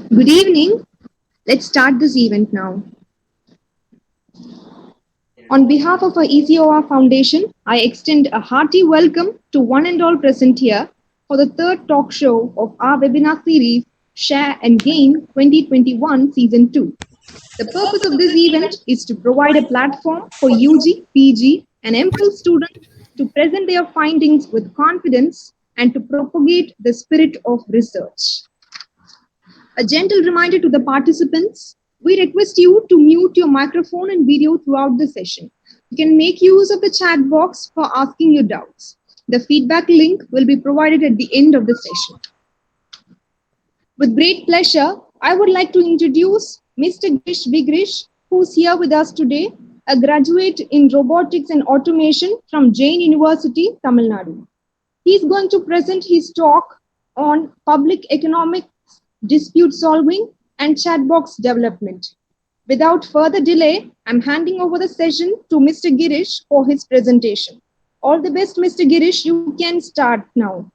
Good evening. Let's start this event now. On behalf of our ECOR Foundation, I extend a hearty welcome to one and all present here for the third talk show of our webinar series, Share and Gain 2021 Season 2. The purpose of this event is to provide a platform for UG, PG, and MPhil students to present their findings with confidence and to propagate the spirit of research. A gentle reminder to the participants, we request you to mute your microphone and video throughout the session. You can make use of the chat box for asking your doubts. The feedback link will be provided at the end of the session. With great pleasure, I would like to introduce Mr. Girish Vigrish, who's here with us today, a graduate in robotics and automation from Jain University, Tamil Nadu. He's going to present his talk on public economics, dispute solving, and chat box development. Without further delay, I'm handing over the session to Mr. Girish for his presentation. All the best, Mr. Girish. You can start now.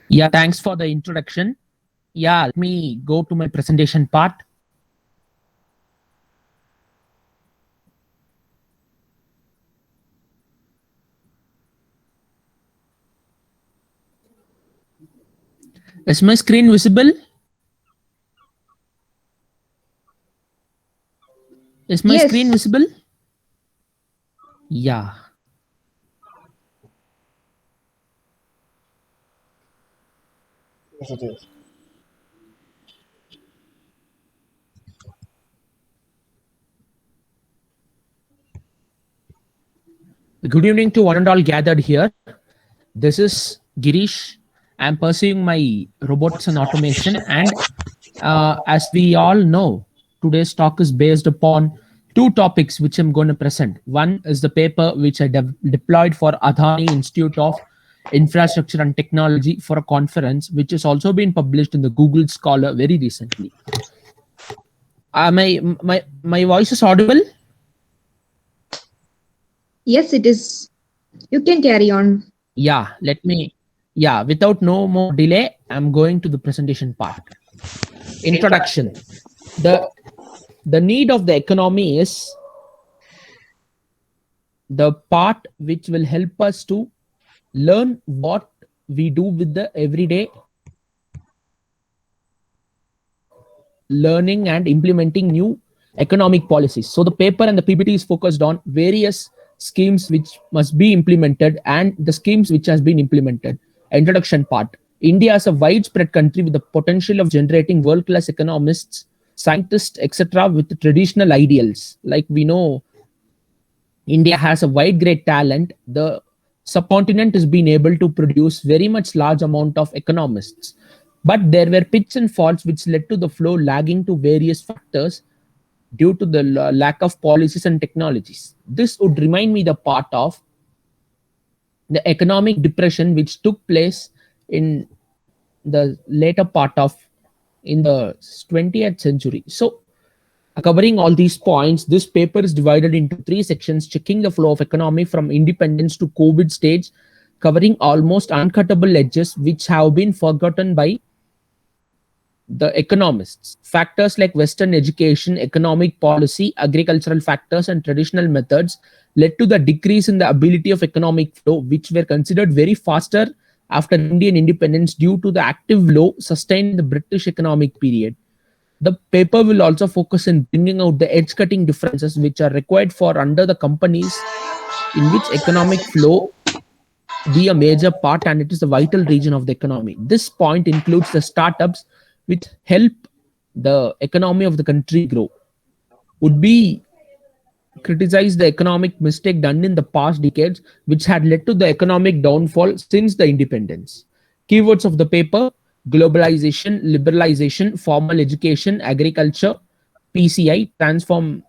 Yeah, thanks for the introduction. Yeah, let me go to my presentation part. Is my screen visible? Is my screen visible? Yeah. Yes, it is. Good evening to one and all gathered here. This is Girish. I'm pursuing my robotics and automation. And as we all know, today's talk is based upon two topics which I'm going to present. One is the paper which I deployed for Adani Institute of Infrastructure and Technology for a conference, which has also been published in the Google Scholar very recently. My voice is audible? Yes, it is. You can carry on. Yeah, without no more delay, I'm going to the presentation part. Introduction. The need of the economy is the part which will help us to learn what we do with the everyday learning and implementing new economic policies. So the paper and the PPT is focused on various schemes which must be implemented and the schemes which has been implemented. Introduction part. India is a widespread country with the potential of generating world-class economists, scientists, etc. with traditional ideals. Like we know, India has a wide great talent. The subcontinent has been able to produce very much large amount of economists. But there were pits and falls which led to the flow lagging to various factors due to the lack of policies and technologies. This would remind me the part of the economic depression which took place in the later part of in the 20th century. So covering all these points, this paper is divided into three sections, checking the flow of economy from independence to COVID stage, covering almost uncuttable edges which have been forgotten by the economists. Factors like Western education, economic policy, agricultural factors, and traditional methods led to the decrease in the ability of economic flow, which were considered very faster after Indian independence due to the active flow sustained in the British economic period. The paper will also focus on bringing out the edge-cutting differences which are required for under the companies in which economic flow be a major part, and it is a vital region of the economy. This point includes the startups which help the economy of the country grow. Would be criticize the economic mistake done in the past decades which had led to the economic downfall since the independence. Keywords of the paper: globalization, liberalization, formal education, agriculture, PCI, transform,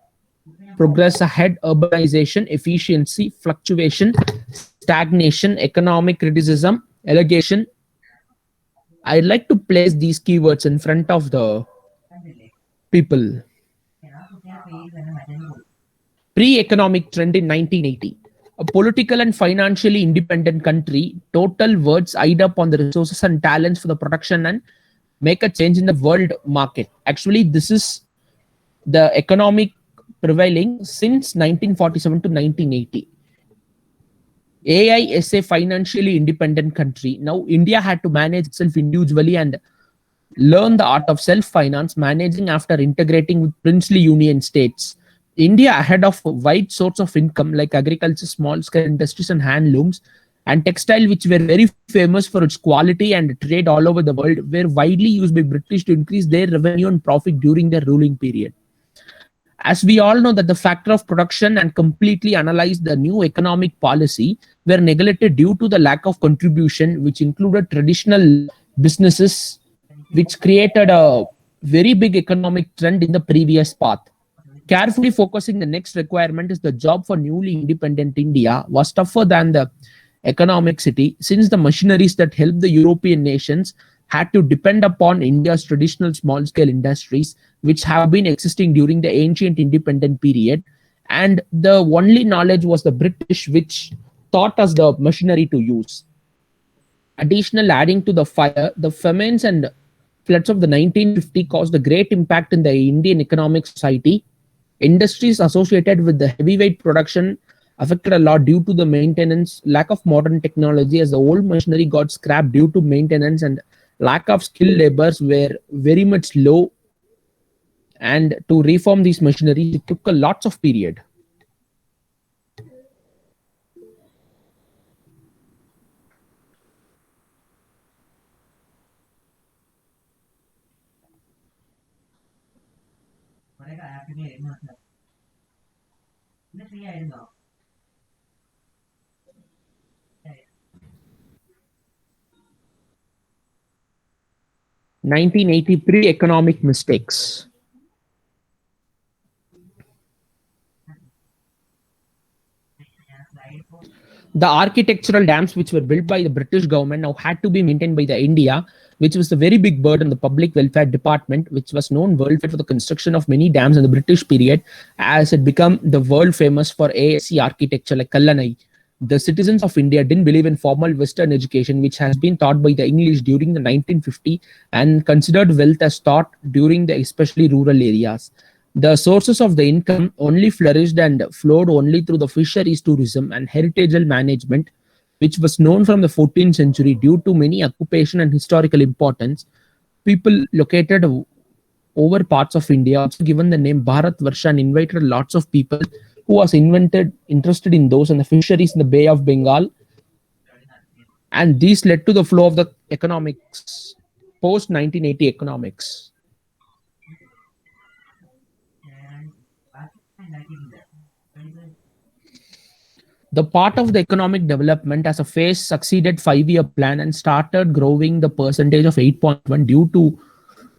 progress ahead, urbanization, efficiency, fluctuation, stagnation, economic criticism, allegation. I'd like to place these keywords in front of the people. Pre-economic trend in 1980. A political and financially independent country, total words eyed up on the resources and talents for the production and make a change in the world market. Actually, this is the economic prevailing since 1947 to 1980. AI is a financially independent country. Now, India had to manage itself individually and learn the art of self finance managing after integrating with princely union states. India, ahead of wide source of income like agriculture, small scale industries, and handlooms, and textile, which were very famous for its quality and trade all over the world, were widely used by British to increase their revenue and profit during their ruling period. As we all know that the factor of production and completely analyzed the new economic policy were neglected due to the lack of contribution, which included traditional businesses, which created a very big economic trend in the previous path. Carefully focusing the next requirement is the job for newly independent India was tougher than the economic city, since the machineries that helped the European nations had to depend upon India's traditional small scale industries, which have been existing during the ancient independent period. And the only knowledge was the British, which taught us the machinery to use. Additional adding to the fire, the famines and floods of the 1950 caused a great impact in the Indian economic society. Industries associated with the heavyweight production affected a lot due to the maintenance, lack of modern technology, as the old machinery got scrapped due to maintenance, and lack of skilled laborers were very much low. And to reform these machineries, it took a lots of period. (1980) pre-economic mistakes. The architectural dams which were built by the British government now had to be maintained by the India, which was a very big burden. The Public Welfare Department, which was known worldwide for the construction of many dams in the British period, as it became the world famous for ASC architecture like Kallanai. The citizens of India didn't believe in formal Western education, which has been taught by the English during the 1950 and considered wealth as taught during the especially rural areas. The sources of the income only flourished and flowed only through the fisheries tourism and heritageal management, which was known from the 14th century due to many occupation and historical importance. People located over parts of India also given the name Bharat Varsha and invited lots of people who was interested in those and the fisheries in the Bay of Bengal. And these led to the flow of the economics, post 1980 economics. The part of the economic development as a phase succeeded 5-year plan and started growing the percentage of 8.1 due to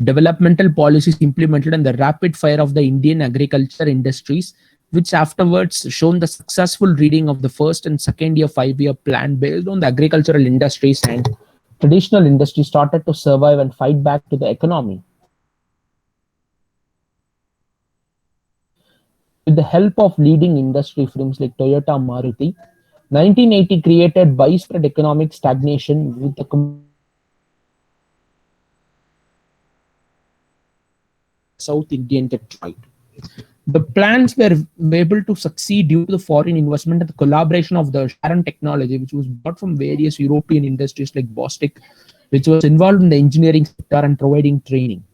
developmental policies implemented and the rapid fire of the Indian agriculture industries, which afterwards shown the successful reading of the first and second year 5-year plan based on the agricultural industries, and traditional industries started to survive and fight back to the economy. With the help of leading industry firms like Toyota Maruti, 1980 created widespread economic stagnation with the South Indian Detroit. The plans were able to succeed due to the foreign investment and the collaboration of the Sharon technology, which was bought from various European industries like Bostik, which was involved in the engineering sector and providing training.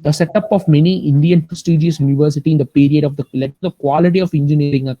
The setup of many Indian prestigious universities in the period of the led to the quality of engineering.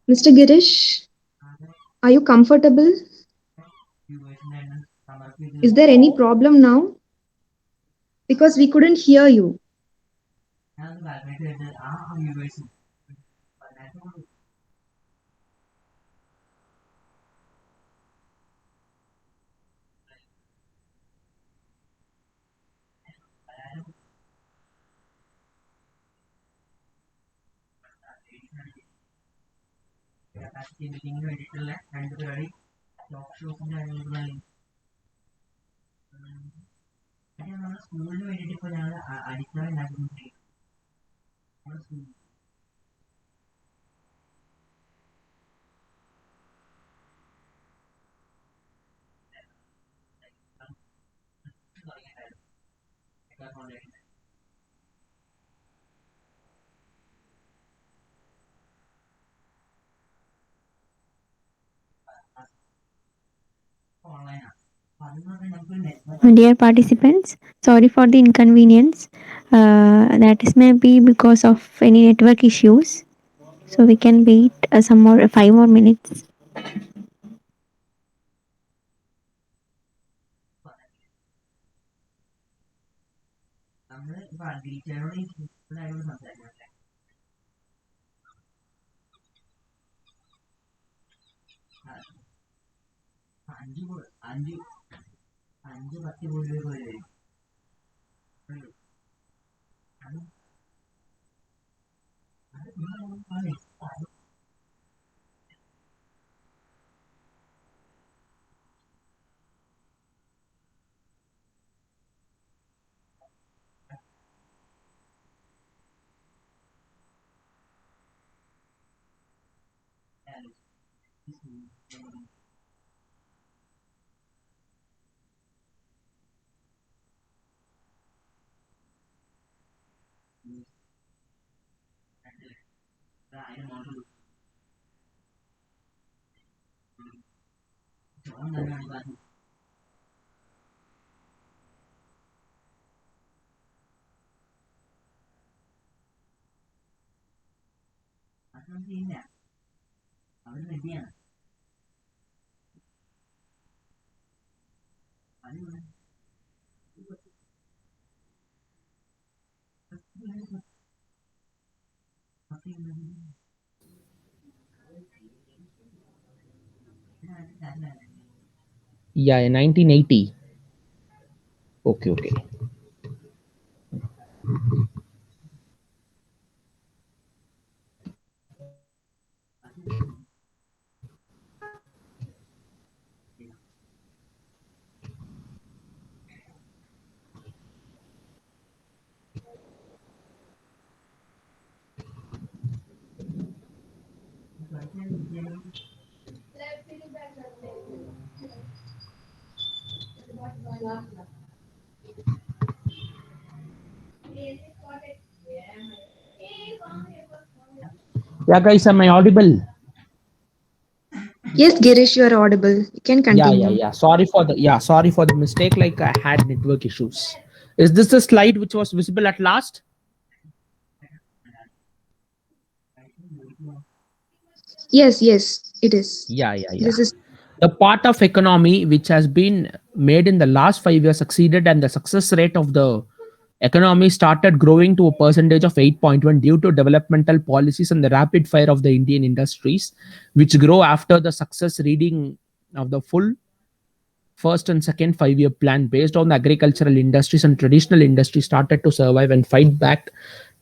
Mr. Girish, are you comfortable? Is there any problem now? Because we couldn't hear you. Dear participants, sorry for the inconvenience. That is maybe because of any network issues. So we can wait some more 5 more minutes. Yeah, in 1980. Okay, okay. Yeah, guys, am I audible? Yes, Girish, you are audible. You can Yeah, yeah, continue. yeah. Sorry for the mistake. Like I had network issues. Is this the slide which was visible at last? Yes, yes, it is. Yeah, yeah, yeah. This is The part of economy which has been made in the last 5 years succeeded, and the success rate of the economy started growing to a percentage of 8.1 due to developmental policies and the rapid fire of the Indian industries, which grow after the success reading of the full first and second 5 year plan based on the agricultural industries and traditional industries started to survive and fight back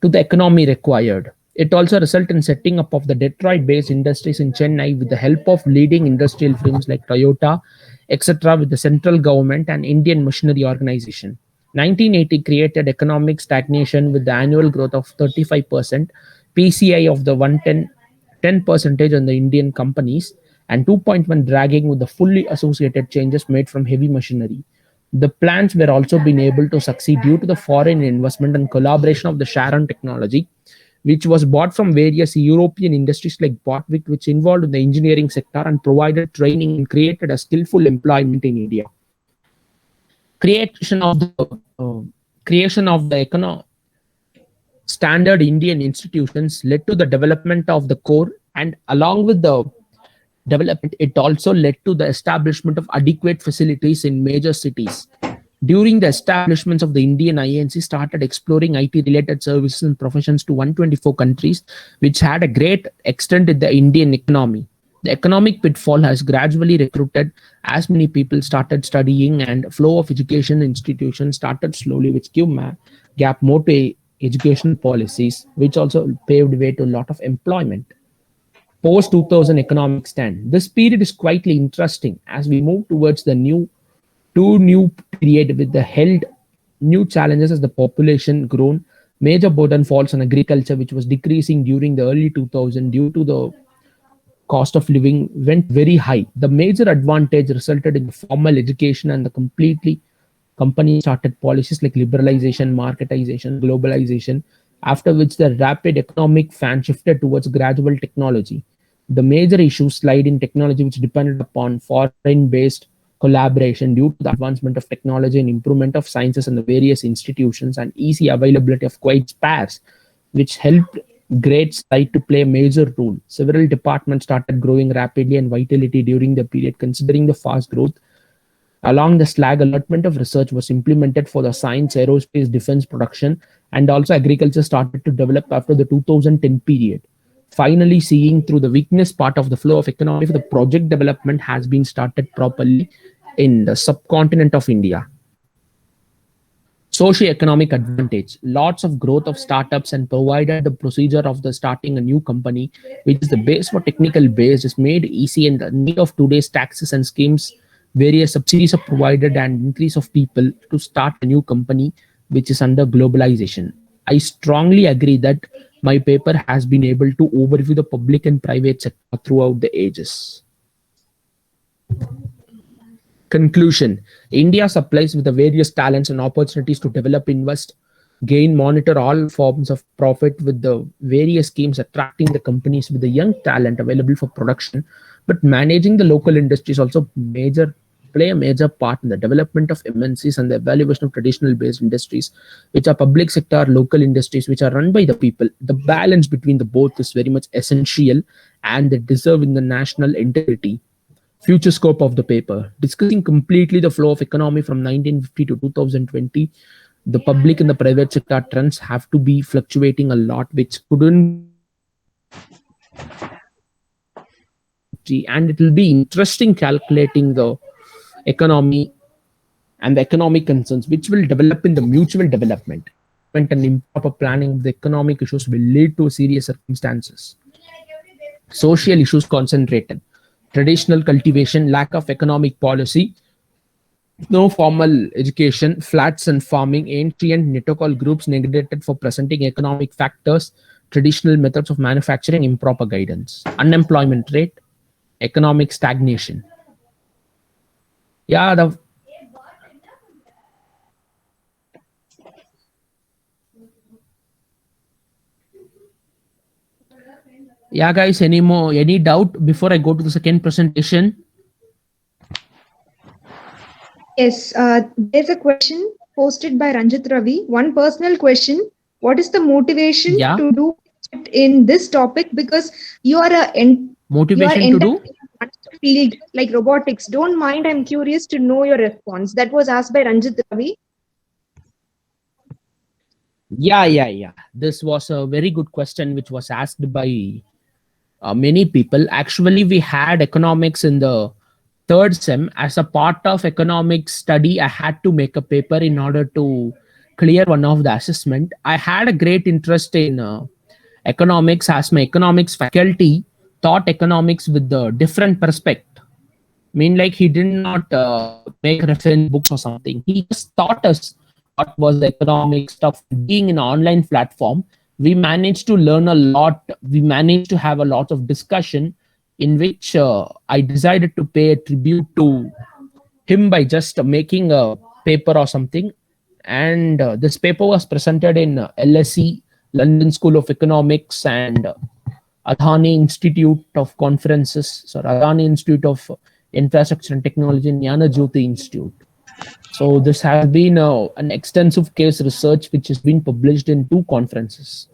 to the economy required. It also resulted in setting up of the Detroit based industries in Chennai with the help of leading industrial firms like Toyota, etc., with the central government and Indian Machinery Organization. 1980 created economic stagnation with the annual growth of 35%, PCI of the 110 percentage on the Indian companies, and 2.1 dragging with the fully associated changes made from heavy machinery. The plants were also been able to succeed due to the foreign investment and collaboration of the Sharon technology, which was bought from various European industries like Botwick, which involved in the engineering sector and provided training and created a skillful employment in India. Creation of the creation of the standard Indian institutions led to the development of the core, and along with the development, it also led to the establishment of adequate facilities in major cities. During the establishments of the Indian INC started exploring IT-related services and professions to 124 countries, which had a great extent in the Indian economy. The economic pitfall has gradually recruited as many people started studying, and flow of education institutions started slowly, which gap more to education policies, which also paved way to a lot of employment. Post 2000 economic stand. This period is quite interesting as we move towards the new period with the held new challenges as the population grown. Major burden falls on agriculture, which was decreasing during the early 2000 due to the cost of living went very high. The major advantage resulted in formal education and the completely company started policies like liberalization, marketization, globalization, after which the rapid economic fan shifted towards gradual technology. The major issues lied in technology, which depended upon foreign based collaboration due to the advancement of technology and improvement of sciences in the various institutions and easy availability of quite spares, which helped great site to play a major role. Several departments started growing rapidly and vitality during the period. Considering the fast growth, along the slag allotment of research was implemented for the science, aerospace, defense production, and also agriculture started to develop after the 2010 period. Finally, seeing through the weakness part of the flow of economy, the project development has been started properly in the subcontinent of India. Socio-economic advantage. Lots of growth of startups and provided the procedure of the starting a new company, which is the base for technical base, is made easy, and the need of today's taxes and schemes, various subsidies are provided and increase of people to start a new company, which is under globalization. I strongly agree that my paper has been able to overview the public and private sector throughout the ages. Conclusion. India supplies with the various talents and opportunities to develop, invest, gain, monitor all forms of profit with the various schemes attracting the companies with the young talent available for production, but managing the local industries also play a major part in the development of MNCs and the evaluation of traditional based industries, which are public sector local industries which are run by the people. The balance between the both is very much essential and they deserve in the national integrity. Future scope of the paper. Discussing completely the flow of economy from 1950 to 2020, the public and the private sector trends have to be fluctuating a lot, which couldn't. And it will be interesting calculating the economy and the economic concerns, which will develop in the mutual development. And improper planning of the economic issues will lead to serious circumstances. Social issues concentrated. Traditional cultivation, lack of economic policy, no formal education, flats and farming, ancient Netocol groups neglected for presenting economic factors, traditional methods of manufacturing, improper guidance, unemployment rate, economic stagnation. Yeah, guys, any doubt before I go to the second presentation? Yes, there's a question posted by Ranjit Ravi. One personal question. What is the motivation to do it in this topic? Because you are motivation to do field like robotics. Don't mind, I'm curious to know your response. That was asked by Ranjit Ravi. Yeah. This was a very good question which was asked by many people. Actually, we had economics in the third sem. As a part of economics study, I had to make a paper in order to clear one of the assessment. I had a great interest in economics as my economics faculty taught economics with the different perspective. I mean, like he did not make reference books or something. He just taught us what was the economic stuff. Being in an online platform, we managed to learn a lot. We managed to have a lot of discussion in which I decided to pay a tribute to him by just making a paper or something. And this paper was presented in LSE, London School of Economics, and Adani Institute of Conferences, Adani Institute of Infrastructure and Technology, and Jnana Jyoti Institute. So this has been an extensive case research which has been published in 2 conferences.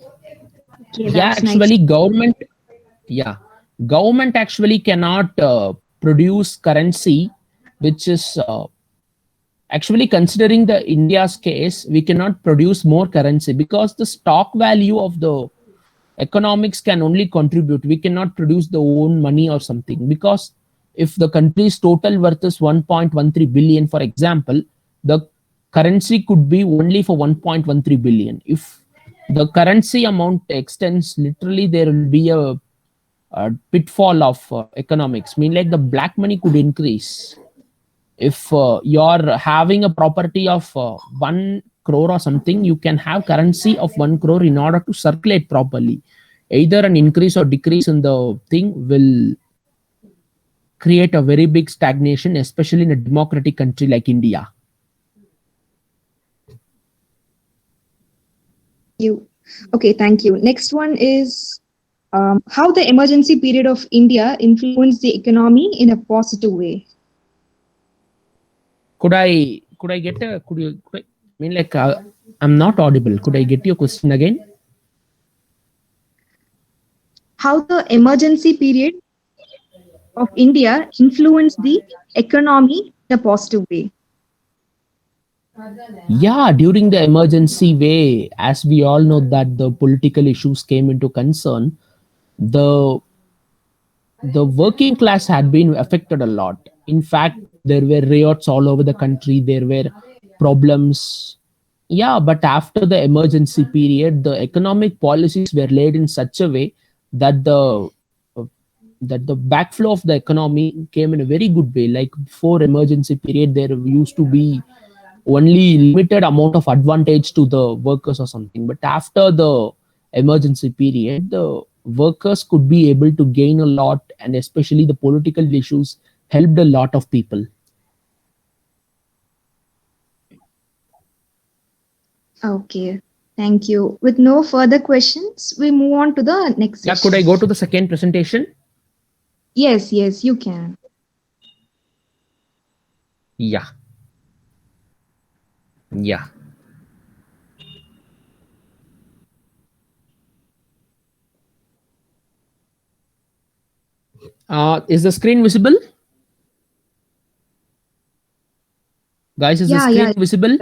Okay, Yeah, that's nice. actually, government actually cannot produce currency, which is actually considering the India's case, we cannot produce more currency because the stock value of the economics can only contribute. We cannot produce the own money or something, because if the country's total worth is 1.13 billion, for example, the currency could be only for 1.13 billion. If the currency amount extends, literally there will be a pitfall of economics. Mean like the black money could increase. If you're having a property of 1 crore or something, you can have currency of 1 crore in order to circulate properly. Either an increase or decrease in the thing will create a very big stagnation, especially in a democratic country like India. Okay, thank you. Next one is how the emergency period of India influenced the economy in a positive way. Could I get a could you could I mean like I'm not audible. Could I get your question again? How the emergency period of India influenced the economy in a positive way. Yeah, during the emergency way, as we all know that the political issues came into concern, the working class had been affected a lot. In fact, there were riots all over the country. There were problems. Yeah, but after the emergency period, the economic policies were laid in such a way that the backflow of the economy came in a very good way. Like before emergency period, there used to be only limited amount of advantage to the workers or something. But after the emergency period, the workers could be able to gain a lot, and especially the political issues helped a lot of people. Okay, thank you. With no further questions, we move on to the next Yeah, session. could I go to the second presentation? Yes, yes, you can. Yeah. Yeah. Is the screen visible? Guys, is the Yeah, screen yeah, visible?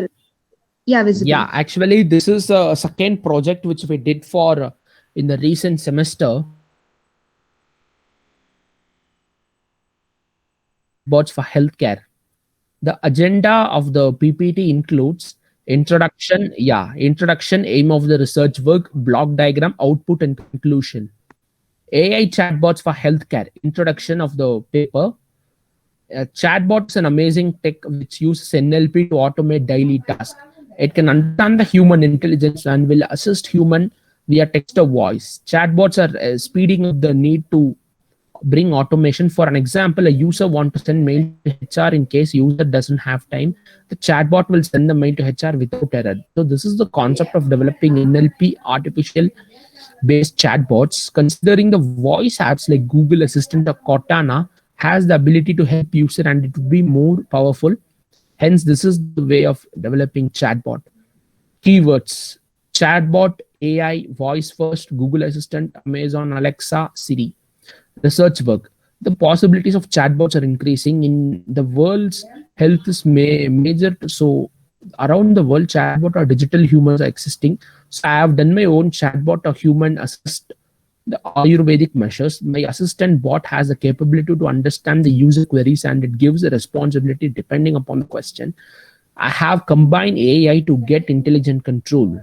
yeah, visible. Yeah, actually, this is a second project which we did for in the recent semester. Bots for healthcare. The agenda of the PPT includes introduction, aim of the research work, block diagram, output, and conclusion. AI chatbots for healthcare, introduction of the paper. Chatbot is an amazing tech which uses NLP to automate daily tasks. It can understand the human intelligence and will assist human via text or voice. Chatbots are speeding up the need to bring automation. For an example, a user wants to send mail to HR. In case user doesn't have time, the chatbot will send the mail to HR without error. So this is the concept of developing NLP, artificial based chatbots. Considering the voice apps like Google Assistant or Cortana has the ability to help user, and it would be more powerful. Hence, this is the way of developing chatbot. Keywords: chatbot, AI, voice first, Google Assistant, Amazon Alexa, Siri. Research work: the possibilities of chatbots are increasing. In the world's health is major, so around the world chatbot or digital humans are existing. So I have done my own chatbot or human assist the Ayurvedic measures. My assistant bot has the capability to understand the user queries, and it gives a responsibility depending upon the question. I have combined AI to get intelligent control.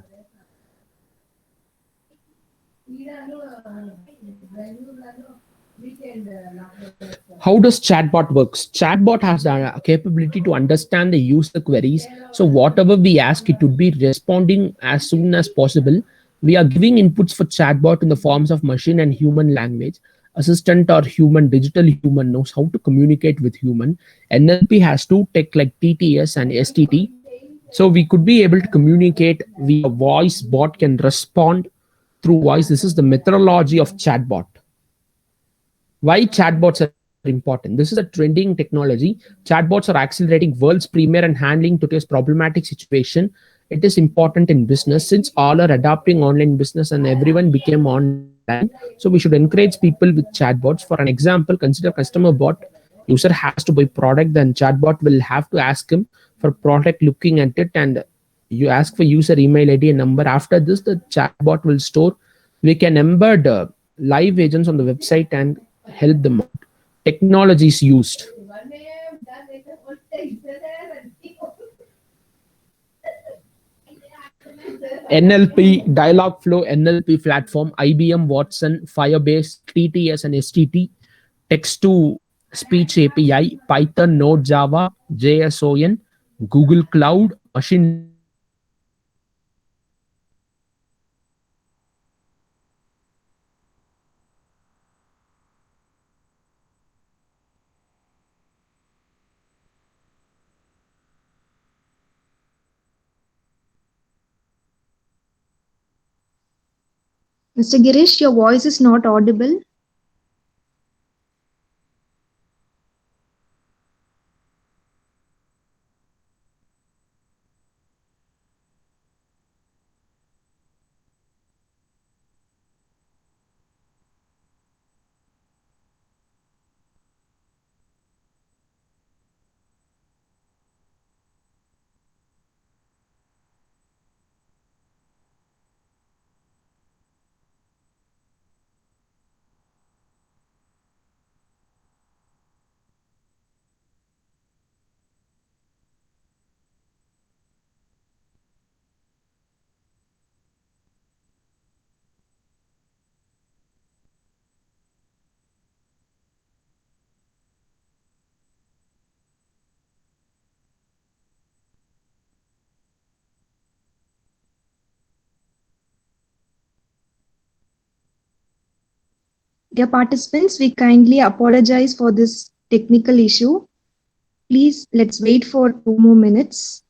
How does chatbot works? Chatbot has the capability to understand the user queries. So whatever we ask, it would be responding as soon as possible. We are giving inputs for chatbot in the forms of machine and human language. Assistant or human, digital human knows how to communicate with human. NLP has two tech like TTS and STT. So we could be able to communicate via voice. Bot can respond through voice. This is the methodology of chatbot. Why chatbots are are important. This is a trending technology. Chatbots are accelerating world's premier and handling today's problematic situation. It is important in business since all are adopting online business and everyone became online. So we should encourage people with chatbots. For an example, consider customer bot. User has to buy product, then chatbot will have to ask him for product, looking at it, and you ask for user email ID and number. After this, the chatbot will store. We can embed live agents on the website and help them out. Technology is used. NLP, Dialogflow, NLP platform, IBM Watson, Firebase, TTS and STT, text to speech API, Python, Node, Java, JSON, Google Cloud, machine learning frameworks, LLM frameworks, LLM frameworks, Mr. Girish, your voice is not audible. Dear participants, we kindly apologize for this technical issue. Please, let's wait for 2 more minutes.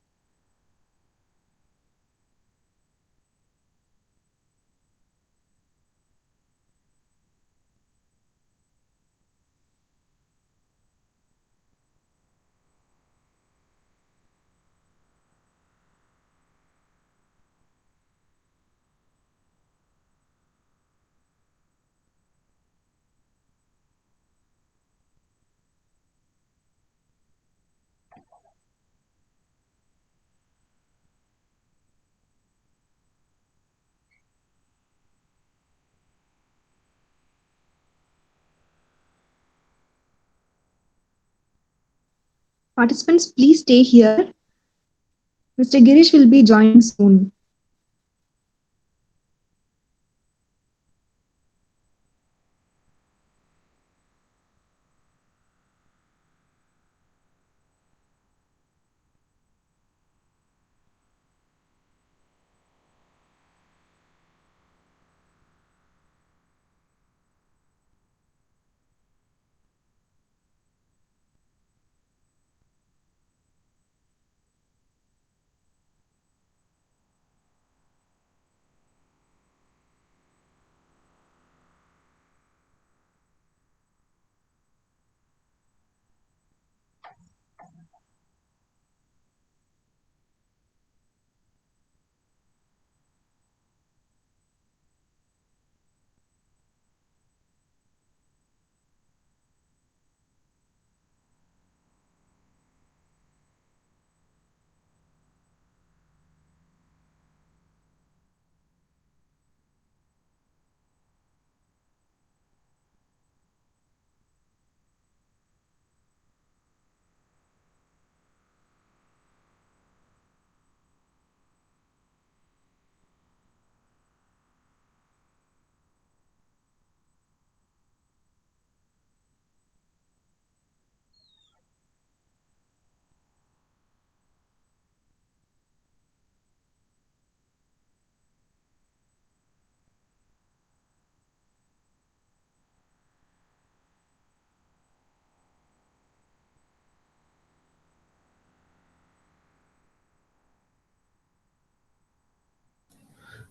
Participants, please stay here. Mr. Girish will be joining soon.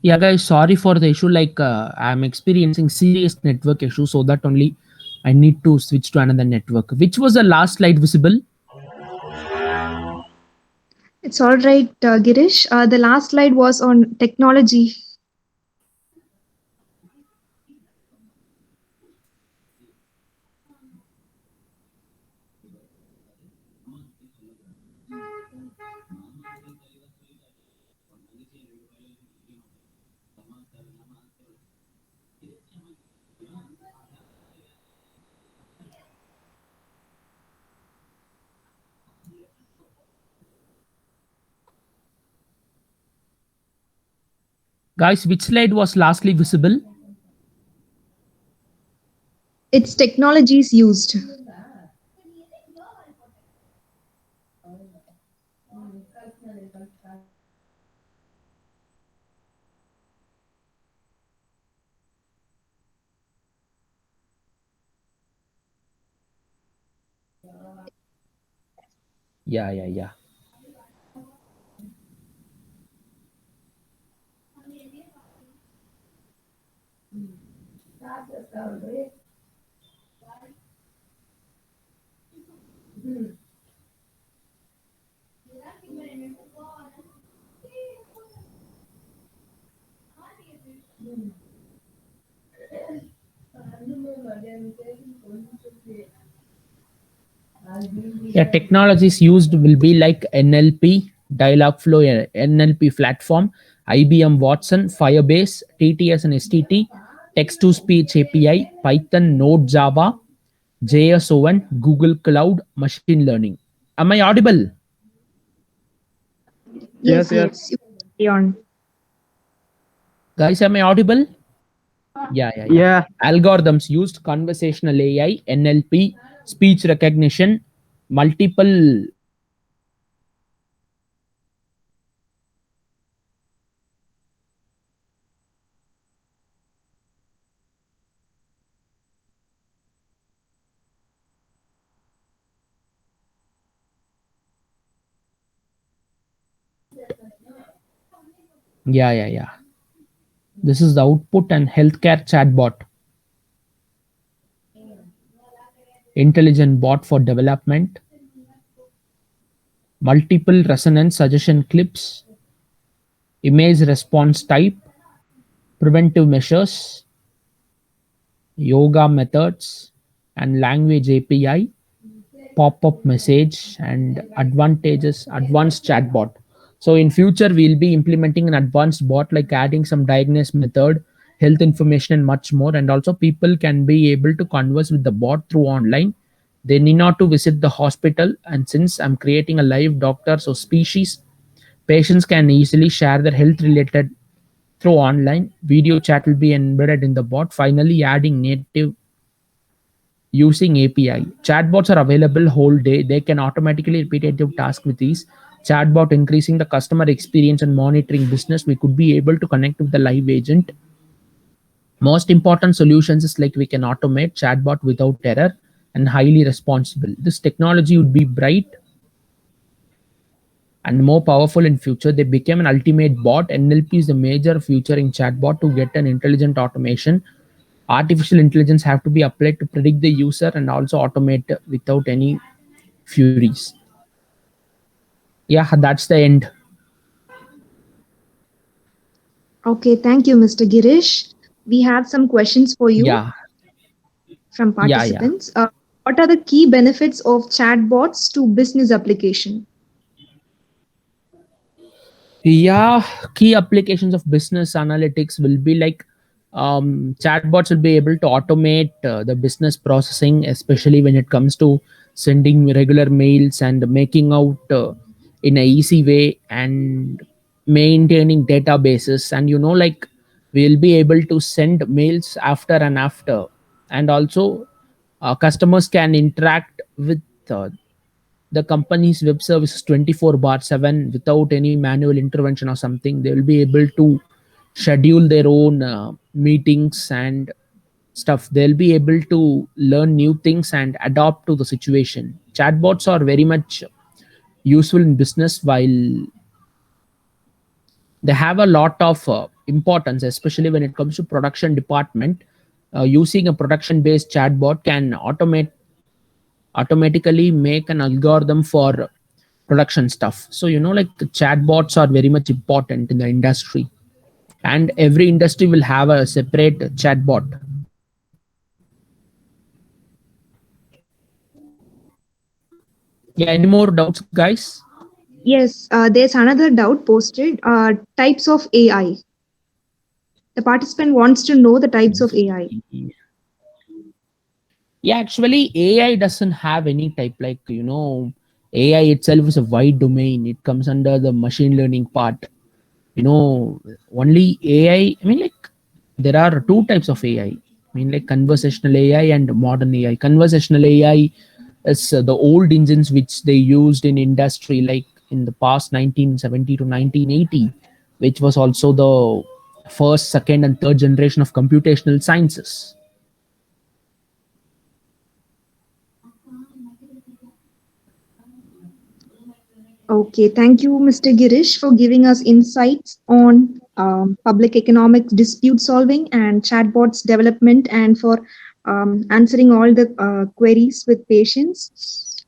Yeah, guys, sorry for the issue. I'm experiencing serious network issues, so that only I need to switch to another network. Which was the last slide visible? It's all right, Girish. The last slide was on technology. Guys, which slide was lastly visible? Its technologies used. Yeah. Yeah, technologies used will be like NLP, Dialogflow, NLP platform, IBM Watson, Firebase, TTS and STT, text to speech API, Python, Node, Java, JSON, Google Cloud, machine learning. Am I audible? Yes, Yes. yes. You can carry on. Guys, am I audible? Yeah. Yeah. Algorithms used conversational AI, NLP, speech recognition, multiple. Yeah. This is the output and healthcare chatbot. Intelligent bot for development, multiple resonance suggestion clips, image response type, preventive measures, yoga methods, and language API, pop-up message, and advanced chatbot. So in future, we'll be implementing an advanced bot like adding some diagnosis method, health information, and much more. And also people can be able to converse with the bot through online. They need not to visit the hospital. And since I'm creating a live doctor, so species, patients can easily share their health related through online. Video chat will be embedded in the bot. Finally, adding native using API. Chatbots are available whole day. They can automatically repetitive task with ease. Chatbot increasing the customer experience and monitoring business. We could be able to connect with the live agent. Most important solutions is like we can automate chatbot without error and highly responsible. This technology would be bright and more powerful in future. They became an ultimate bot. NLP is the major future in chatbot to get an intelligent automation. Artificial intelligence have to be applied to predict the user and also automate without any furies. Yeah, that's the end. Okay, thank you, Mr. Girish. We have some questions for you Yeah. from participants. What are the key benefits of chatbots to business application? Yeah, key applications of business analytics will be like chatbots will be able to automate the business processing, especially when it comes to sending regular mails and making out in a easy way and maintaining databases. And like we'll be able to send mails after and after. And also customers can interact with the company's web services 24/7 without any manual intervention or something. They will be able to schedule their own meetings and stuff. They'll be able to learn new things and adapt to the situation. Chatbots are very much useful in business, while they have a lot of importance, especially when it comes to production department. using a production based chatbot can automatically make an algorithm for production stuff. So like the chatbots are very much important in the industry, and every industry will have a separate chatbot. Yeah, any more doubts, guys? Yes, there's another doubt posted. Types of AI. The participant wants to know the types of AI. Yeah, actually AI doesn't have any type. Like AI itself is a wide domain. It comes under the machine learning part. you know Only AI, I mean, like, there are two types of AI. I mean, like, conversational AI and modern AI. Conversational AI is the old engines which they used in industry, like in the past 1970 to 1980, which was also the first, second, and third generation of computational sciences. Okay, thank you, Mr. Girish, for giving us insights on public economics dispute solving and chatbots development, and for answering all the queries with patience.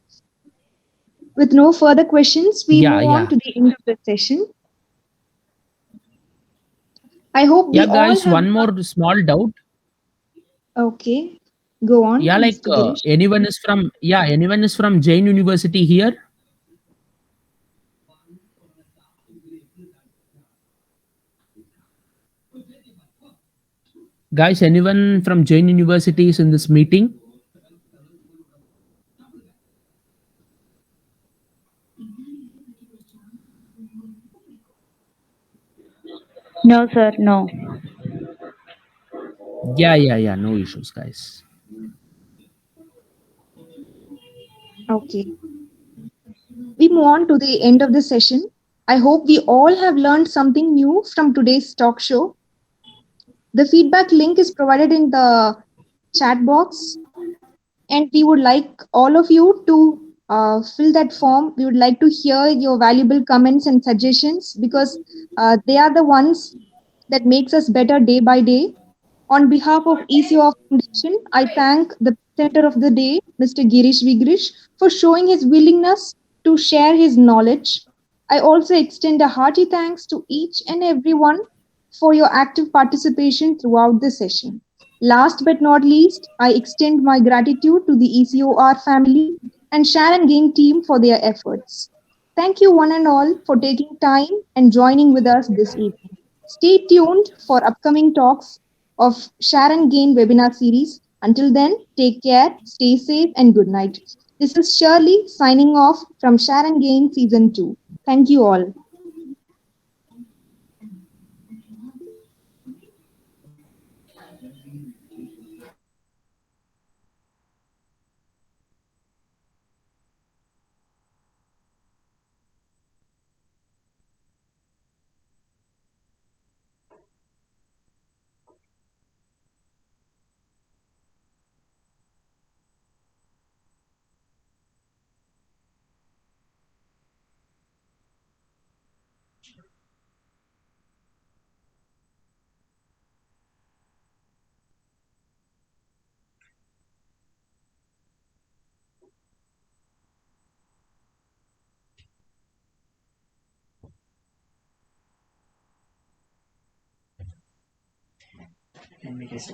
With no further questions, we Yeah, move on yeah. to the end of the session. I hope Yeah, we all guys, have. one more small doubt. Okay, go Yeah, on, like, Mr. Girish. anyone is from Jain University here? Guys, anyone from Jain University is in this meeting? No, sir, no. Yeah, yeah, yeah. No issues, guys. Okay, we move on to the end of the session. I hope we all have learned something new from today's talk show. The feedback link is provided in the chat box, and we would like all of you to fill that form. We would like to hear your valuable comments and suggestions, because they are the ones that makes us better day by day. On behalf of ECOR Foundation, I thank the presenter of the day, Mr. Girish Vigrish, for showing his willingness to share his knowledge. I also extend a hearty thanks to each and everyone for your active participation throughout the session. Last but not least, I extend my gratitude to the ECOR family and Sharon Game team for their efforts. Thank you, one and all, for taking time and joining with us this evening. Stay tuned for upcoming talks of Sharon Gain webinar series. Until then, take care, stay safe, and good night. This is Shirley signing off from Sharon Gain Season 2. Thank you all. And we just